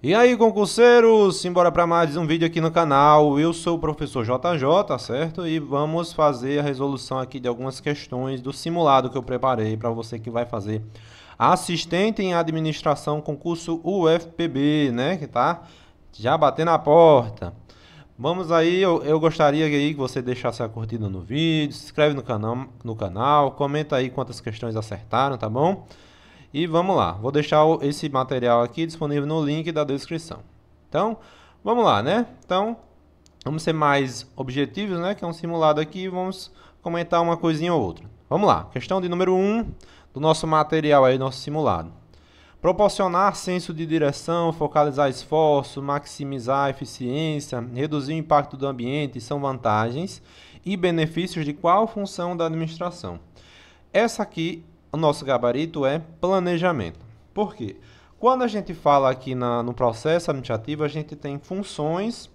E aí, concurseiros, simbora para mais um vídeo aqui no canal. Eu sou o professor JJ, certo? E vamos fazer a resolução aqui de algumas questões do simulado que eu preparei para você que vai fazer assistente em administração concurso UFPB, né? Que tá já batendo na porta. Vamos aí, eu gostaria aí que você deixasse a curtida no vídeo, se inscreve no canal, comenta aí quantas questões acertaram, tá bom? E vamos lá, vou deixar esse material aqui disponível no link da descrição. Então, vamos lá, né? Então, vamos ser mais objetivos, né? Que é um simulado aqui e vamos comentar uma coisinha ou outra. Vamos lá, questão de número 1 do nosso material aí, nosso simulado. Proporcionar senso de direção, focalizar esforço, maximizar a eficiência, reduzir o impacto do ambiente são vantagens e benefícios de qual função da administração? Essa aqui, o nosso gabarito é planejamento. Por quê? Quando a gente fala aqui no processo administrativo, a gente tem funções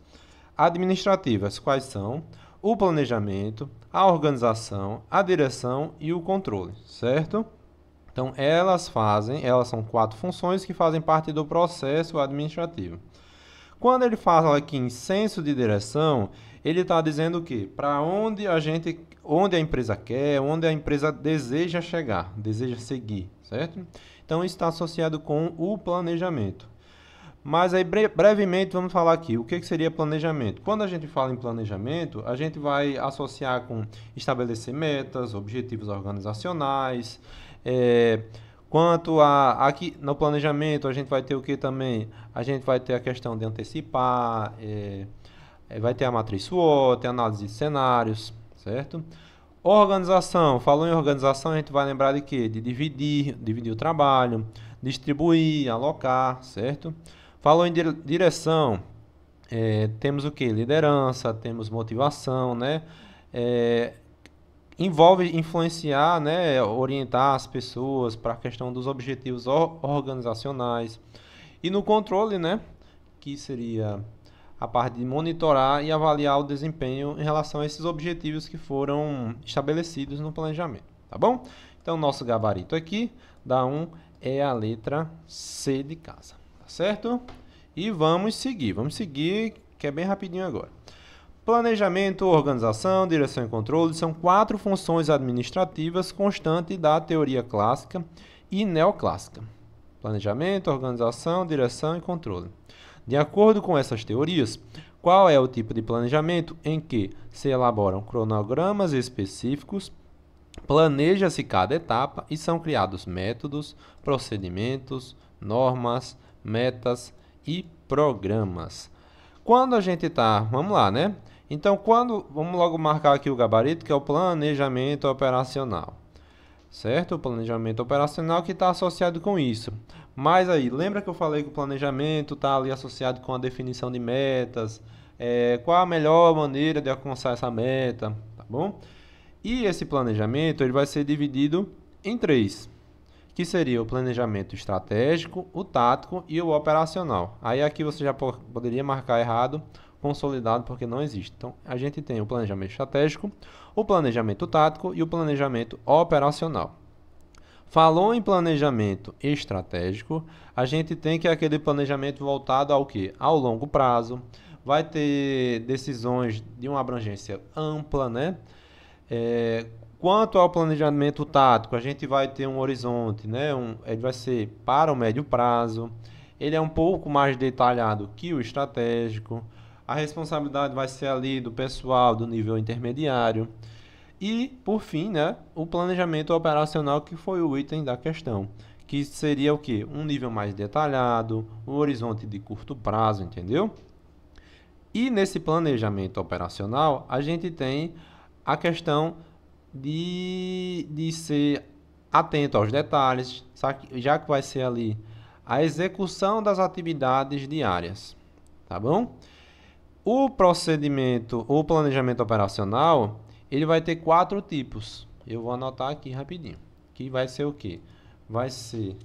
administrativas. Quais são? O planejamento, a organização, a direção e o controle, certo? Então, elas são 4 funções que fazem parte do processo administrativo. Quando ele fala aqui em senso de direção, ele está dizendo o quê? Para onde a empresa quer, onde a empresa deseja chegar, deseja seguir, certo? Então, isso está associado com o planejamento. Mas aí, brevemente, vamos falar aqui, o que seria planejamento? Quando a gente fala em planejamento, a gente vai associar com estabelecer metas, objetivos organizacionais. Quanto aqui no planejamento, a gente vai ter o que também? A gente vai ter a questão de antecipar, vai ter a matriz SWOT, análise de cenários, certo? Organização, falou em organização, a gente vai lembrar de quê? De dividir o trabalho, distribuir, alocar, certo? Falou em direção, temos o que? Liderança, temos motivação, né? Envolve influenciar, né? Orientar as pessoas para a questão dos objetivos organizacionais. E no controle, né? Que seria a parte de monitorar e avaliar o desempenho em relação a esses objetivos que foram estabelecidos no planejamento, tá bom? Então, nosso gabarito aqui da 1 é a letra C de casa, tá certo? E vamos seguir que é bem rapidinho agora. Planejamento, organização, direção e controle são 4 funções administrativas constantes da teoria clássica e neoclássica. Planejamento, organização, direção e controle. De acordo com essas teorias, qual é o tipo de planejamento em que se elaboram cronogramas específicos, planeja-se cada etapa e são criados métodos, procedimentos, normas, metas e programas. Quando a gente está, vamos lá, né? Então, vamos logo marcar aqui o gabarito, que é o planejamento operacional. Certo? O planejamento operacional que está associado com isso. Mas aí, lembra que eu falei que o planejamento está ali associado com a definição de metas, qual a melhor maneira de alcançar essa meta, tá bom? E esse planejamento ele vai ser dividido em 3, que seria o planejamento estratégico, o tático e o operacional. Aí aqui você já poderia marcar errado, consolidado, porque não existe. Então, a gente tem o planejamento estratégico, o planejamento tático e o planejamento operacional. Falou em planejamento estratégico, a gente tem que aquele planejamento voltado ao quê? Ao longo prazo, vai ter decisões de uma abrangência ampla, né? Quanto ao planejamento tático, a gente vai ter um horizonte, né? Ele vai ser para o médio prazo, ele é um pouco mais detalhado que o estratégico, a responsabilidade vai ser ali do pessoal do nível intermediário. E, por fim, né, o planejamento operacional, que foi o item da questão, que seria o quê? Um nível mais detalhado, um horizonte de curto prazo, entendeu? E nesse planejamento operacional, a gente tem a questão de ser atento aos detalhes, já que vai ser ali a execução das atividades diárias, tá bom? O planejamento operacional, ele vai ter 4 tipos. Eu vou anotar aqui rapidinho. Que vai ser o quê? Vai ser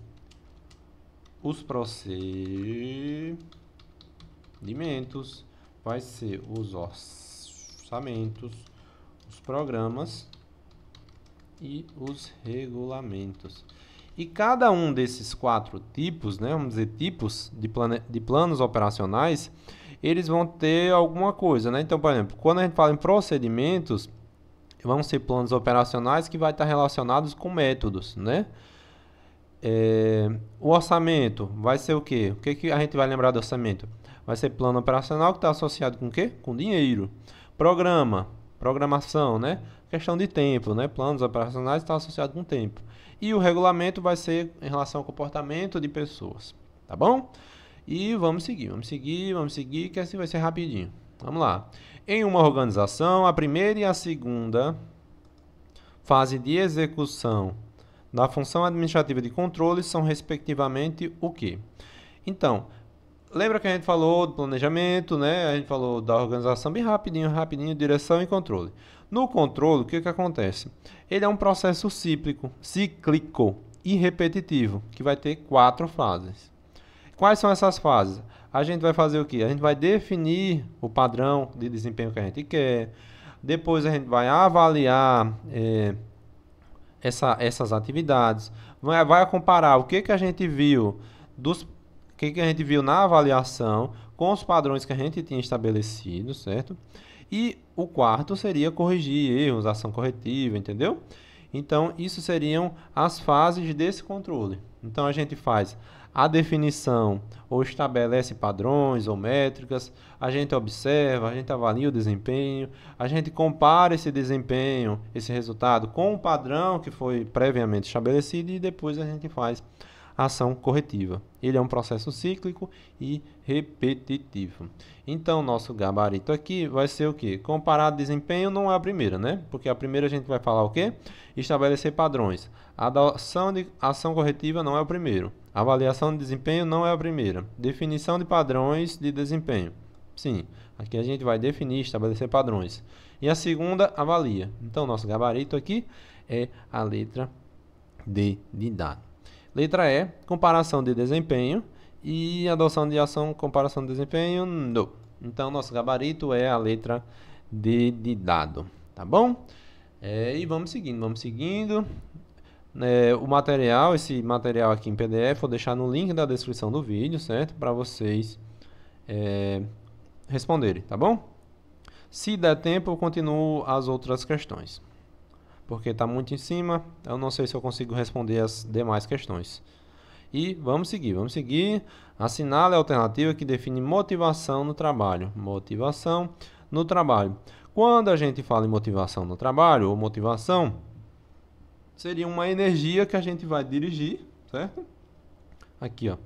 os procedimentos, vai ser os orçamentos, os programas e os regulamentos. E cada um desses 4 tipos, né, vamos dizer, tipos de planos operacionais, eles vão ter alguma coisa, né? Então, por exemplo, quando a gente fala em procedimentos, vão ser planos operacionais que vai estar relacionados com métodos, né? O orçamento vai ser o quê? O que a gente vai lembrar do orçamento? Vai ser plano operacional que está associado com o quê? Com dinheiro. Programação, né? Questão de tempo, né? Planos operacionais está associado com tempo. E o regulamento vai ser em relação ao comportamento de pessoas, tá bom? E vamos seguir, que assim vai ser rapidinho. Vamos lá. Em uma organização, a primeira e a segunda fase de execução da função administrativa de controle são, respectivamente, o quê? Então, lembra que a gente falou do planejamento, né? A gente falou da organização bem rapidinho, direção e controle. No controle, o que acontece? Ele é um processo cíclico e repetitivo, que vai ter 4 fases. Quais são essas fases? A gente vai fazer o quê? A gente vai definir o padrão de desempenho que a gente quer. Depois a gente vai avaliar essas atividades. Vai comparar o que a gente viu que a gente viu na avaliação com os padrões que a gente tinha estabelecido, certo? E o quarto seria corrigir erros, ação corretiva, entendeu? Então, isso seriam as fases desse controle. Então, a gente faz a definição ou estabelece padrões ou métricas, a gente observa, a gente avalia o desempenho, a gente compara esse desempenho, esse resultado com o padrão que foi previamente estabelecido e depois a gente faz ação corretiva. Ele é um processo cíclico e repetitivo. Então, nosso gabarito aqui vai ser o quê? Comparar desempenho não é a primeira, né? Porque a primeira a gente vai falar o quê? Estabelecer padrões. A adoção de ação corretiva não é o primeiro. Avaliação de desempenho não é a primeira. Definição de padrões de desempenho. Sim, aqui a gente vai definir, estabelecer padrões. E a segunda, avalia. Então, nosso gabarito aqui é a letra D de dado. Letra E, comparação de desempenho. E adoção de ação, comparação de desempenho, não. Então, nosso gabarito é a letra D de dado. Tá bom? E vamos seguindo. O material, esse material aqui em PDF, vou deixar no link da descrição do vídeo, certo? Para vocês responderem, tá bom? Se der tempo, eu continuo as outras questões. Porque está muito em cima, eu não sei se eu consigo responder as demais questões. E vamos seguir. Assinale a alternativa que define motivação no trabalho. Motivação no trabalho. Quando a gente fala em motivação no trabalho, ou motivação, seria uma energia que a gente vai dirigir, certo? Aqui, ó.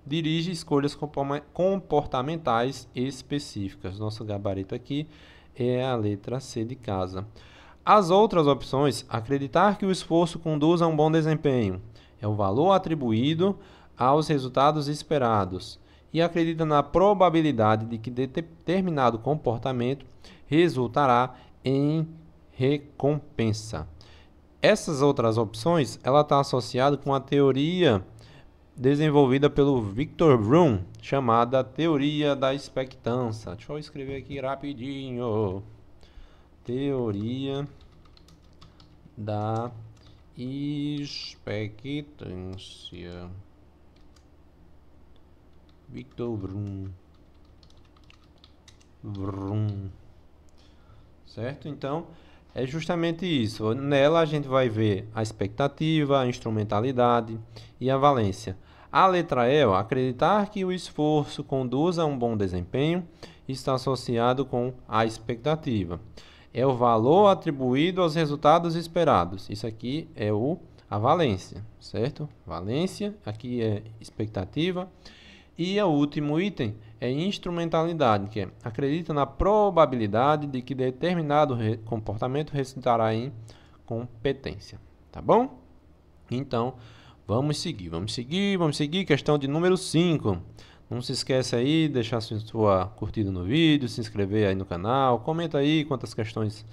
Dirige escolhas comportamentais específicas. Nosso gabarito aqui é a letra C de casa. As outras opções, acreditar que o esforço conduz a um bom desempenho, é o valor atribuído aos resultados esperados e acredita na probabilidade de que determinado comportamento resultará em recompensa. Essas outras opções, ela está associada com a teoria desenvolvida pelo Victor Vroom, chamada teoria da expectância. Deixa eu escrever aqui rapidinho. Teoria da expectância. Victor Vroom. Certo? Então, é justamente isso. Nela a gente vai ver a expectativa, a instrumentalidade e a valência. A letra E, ó, acreditar que o esforço conduz a um bom desempenho, está associado com a expectativa. É o valor atribuído aos resultados esperados. Isso aqui é a valência, certo? Valência, aqui é expectativa. E o último item é instrumentalidade, que é acredita na probabilidade de que determinado comportamento resultará em competência. Tá bom? Então, vamos seguir. Questão de número 5. Não se esquece aí, deixar sua curtida no vídeo, se inscrever aí no canal, comenta aí quantas questões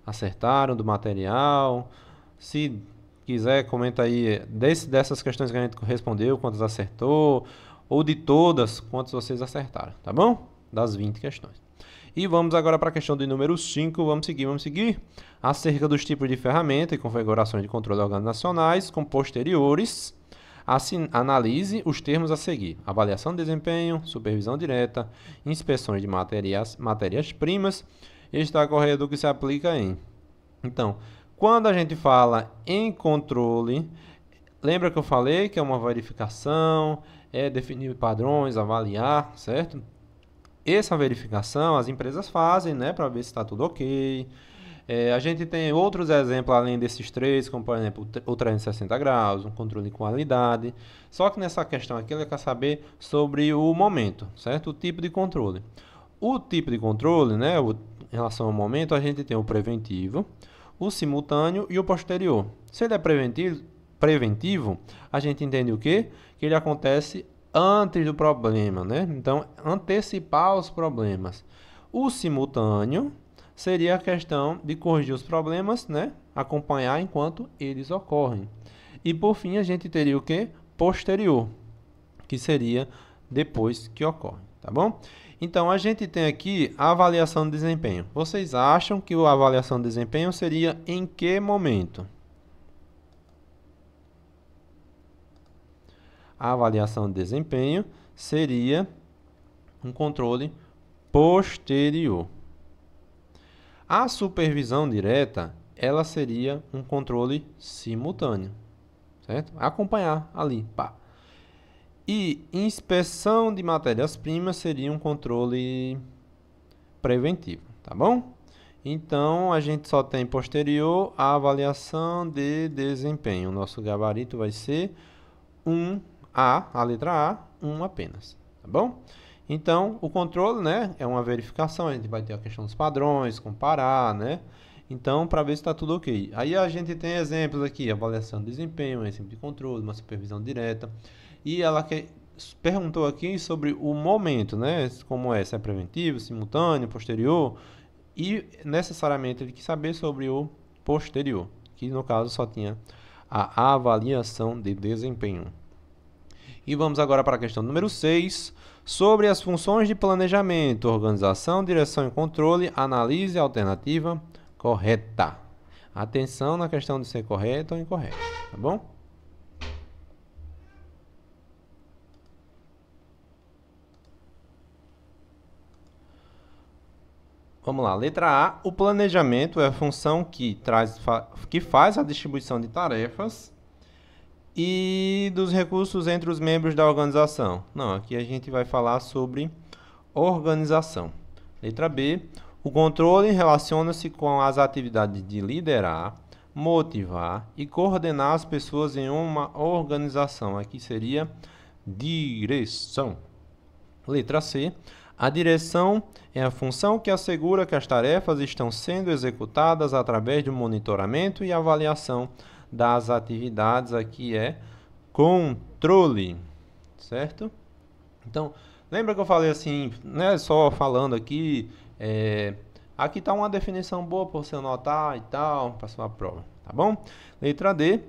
acertaram do material. Se quiser, comenta aí dessas questões que a gente respondeu, quantas acertou, ou de todas, quantas vocês acertaram, tá bom? Das 20 questões. E vamos agora para a questão de número 5, vamos seguir. Acerca dos tipos de ferramenta e configurações de controle organizacionais com posteriores, Analise os termos a seguir: avaliação de desempenho, supervisão direta, inspeções de matérias-primas. Está correto o que se aplica em. Então, quando a gente fala em controle, lembra que eu falei que é uma verificação, é definir padrões, avaliar, certo? Essa verificação as empresas fazem, né, para ver se está tudo ok. A gente tem outros exemplos além desses três, como por exemplo o 360 graus, um controle de qualidade. Só que nessa questão aqui ele quer saber sobre o momento, certo? O tipo de controle. O tipo de controle, né, em relação ao momento, a gente tem o preventivo, o simultâneo e o posterior. Se ele é preventivo, a gente entende o quê? Que ele acontece antes do problema, né? Então, antecipar os problemas. O simultâneo seria a questão de corrigir os problemas, né? Acompanhar enquanto eles ocorrem. E por fim, a gente teria o quê? Posterior, que seria depois que ocorre, tá bom? Então, a gente tem aqui a avaliação de desempenho. Vocês acham que a avaliação de desempenho seria em que momento? A avaliação de desempenho seria um controle posterior. A supervisão direta, ela seria um controle simultâneo, certo? Acompanhar ali, pá. E inspeção de matérias-primas seria um controle preventivo, tá bom? Então, a gente só tem posterior a avaliação de desempenho. O nosso gabarito vai ser a letra A, 1 apenas, tá bom? Então, o controle, né, é uma verificação, a gente vai ter a questão dos padrões, comparar, né? Então, para ver se está tudo ok. Aí a gente tem exemplos aqui, avaliação de desempenho, exemplo de controle, uma supervisão direta. E ela perguntou aqui sobre o momento, né? Como é, se é preventivo, simultâneo, posterior. E necessariamente ele quis saber sobre o posterior, que no caso só tinha a avaliação de desempenho. E vamos agora para a questão número 6, sobre as funções de planejamento, organização, direção e controle, analise a alternativa correta. Atenção na questão de ser correto ou incorreto, tá bom? Vamos lá, letra A, o planejamento é a função que faz a distribuição de tarefas e dos recursos entre os membros da organização. Não, aqui a gente vai falar sobre organização. Letra B, o controle relaciona-se com as atividades de liderar, motivar e coordenar as pessoas em uma organização. Aqui seria direção. Letra C, a direção é a função que assegura que as tarefas estão sendo executadas através do monitoramento e avaliação das atividades. Aqui é controle, certo? Então, lembra que eu falei assim, né, só falando aqui, aqui está uma definição boa para você anotar e tal, para sua prova, tá bom? Letra D,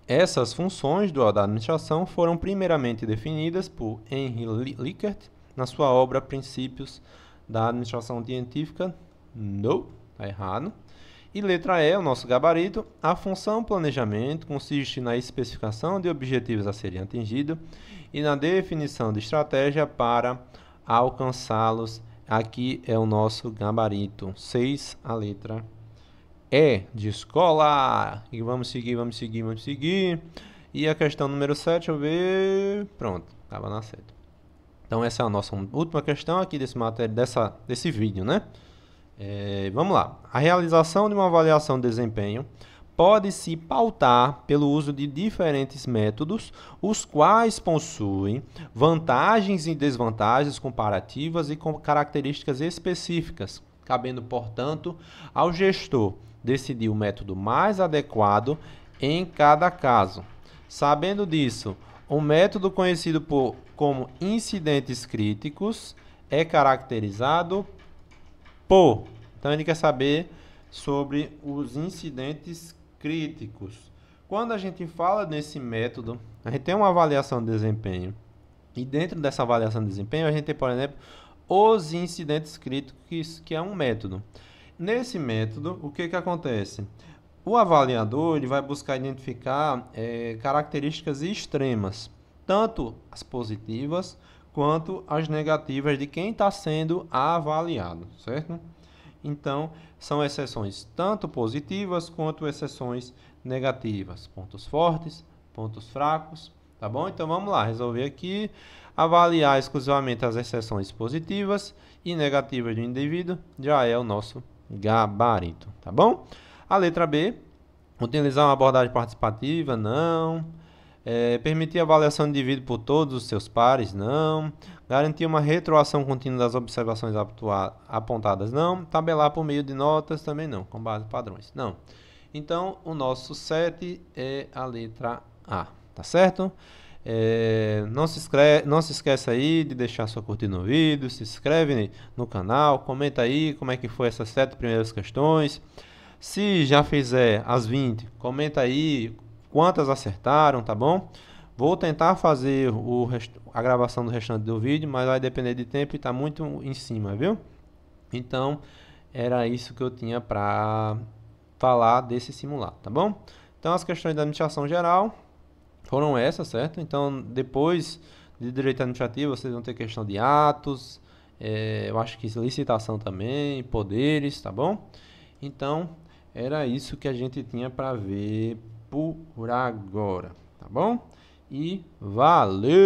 essas funções da administração foram primeiramente definidas por Henry Likert na sua obra Princípios da Administração Científica. Não, está errado. E letra E, o nosso gabarito, a função planejamento consiste na especificação de objetivos a serem atingidos e na definição de estratégia para alcançá-los. Aqui é o nosso gabarito. 6, a letra E de escola. E vamos seguir. E a questão número 7, deixa eu ver. Pronto, estava na 7. Então, essa é a nossa última questão aqui desse vídeo, né? Vamos lá. A realização de uma avaliação de desempenho pode se pautar pelo uso de diferentes métodos, os quais possuem vantagens e desvantagens comparativas e com características específicas, cabendo, portanto, ao gestor decidir o método mais adequado em cada caso. Sabendo disso, o método conhecido como incidentes críticos é caracterizado por... Então, ele quer saber sobre os incidentes críticos. Quando a gente fala nesse método, a gente tem uma avaliação de desempenho. E dentro dessa avaliação de desempenho, a gente tem, por exemplo, os incidentes críticos, que é um método. Nesse método, o que acontece? o avaliador ele vai buscar identificar características extremas, tanto as positivas quanto as negativas de quem está sendo avaliado, certo? Então, são exceções tanto positivas quanto exceções negativas, pontos fortes, pontos fracos, tá bom? Então, vamos lá, resolver aqui, avaliar exclusivamente as exceções positivas e negativas do indivíduo, já é o nosso gabarito, tá bom? A letra B, utilizar uma abordagem participativa, não. Permitir a avaliação do indivíduo por todos os seus pares, não. Garantir uma retroação contínua das observações apontadas, não. Tabelar por meio de notas, também não, com base em padrões, não. Então, o nosso 7 é a letra A, tá certo? Não se esqueça aí de deixar sua curtida no vídeo, se inscreve no canal, comenta aí como é que foi essas 7 primeiras questões. Se já fizer as 20, comenta aí quantas acertaram, tá bom? Vou tentar fazer a gravação do restante do vídeo, mas vai depender de tempo e tá muito em cima, viu? Então, era isso que eu tinha para falar desse simulado, tá bom? Então, as questões da administração geral foram essas, certo? Então, depois de direito administrativo, vocês vão ter questão de atos, eu acho que licitação também, poderes, tá bom? Então, era isso que a gente tinha para ver por agora, tá bom? E valeu!